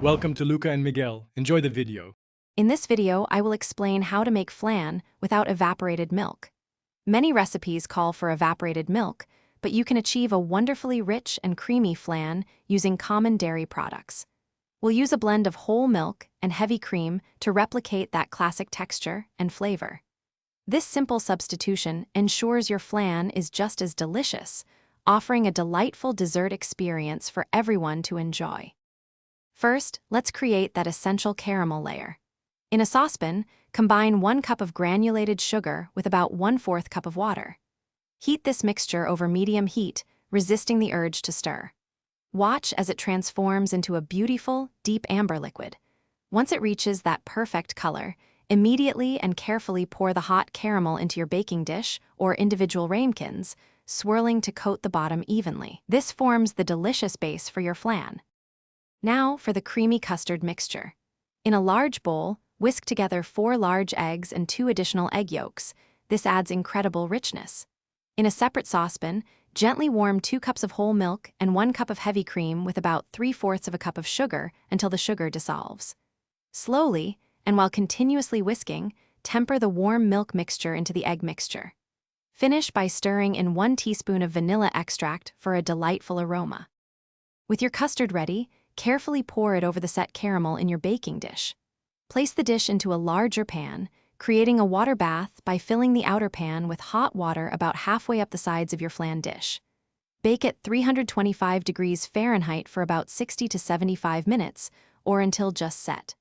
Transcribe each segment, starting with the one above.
Welcome to Luca and Miguel. Enjoy the video. In this video, I will explain how to make flan without evaporated milk. Many recipes call for evaporated milk, but you can achieve a wonderfully rich and creamy flan using common dairy products. We'll use a blend of whole milk and heavy cream to replicate that classic texture and flavor. This simple substitution ensures your flan is just as delicious, offering a delightful dessert experience for everyone to enjoy. First, let's create that essential caramel layer. In a saucepan, combine 1 cup of granulated sugar with about 1/4 cup of water. Heat this mixture over medium heat, resisting the urge to stir. Watch as it transforms into a beautiful, deep amber liquid. Once it reaches that perfect color, immediately and carefully pour the hot caramel into your baking dish or individual ramekins, swirling to coat the bottom evenly. This forms the delicious base for your flan. Now for the creamy custard mixture. In a large bowl, whisk together 4 large eggs and 2 additional egg yolks. This adds incredible richness. In a separate saucepan, gently warm 2 cups of whole milk and 1 cup of heavy cream with about 3/4 of a cup of sugar until the sugar dissolves. Slowly, and while continuously whisking, temper the warm milk mixture into the egg mixture. Finish by stirring in 1 teaspoon of vanilla extract for a delightful aroma. With your custard ready, carefully pour it over the set caramel in your baking dish. Place the dish into a larger pan, creating a water bath by filling the outer pan with hot water about halfway up the sides of your flan dish. Bake at 325 degrees Fahrenheit for about 60 to 75 minutes, or until just set.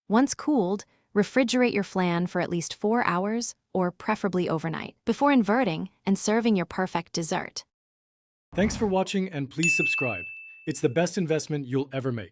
Once cooled, refrigerate your flan for at least 4 hours, or preferably overnight, before inverting and serving your perfect dessert. Thanks for watching and please subscribe. It's the best investment you'll ever make.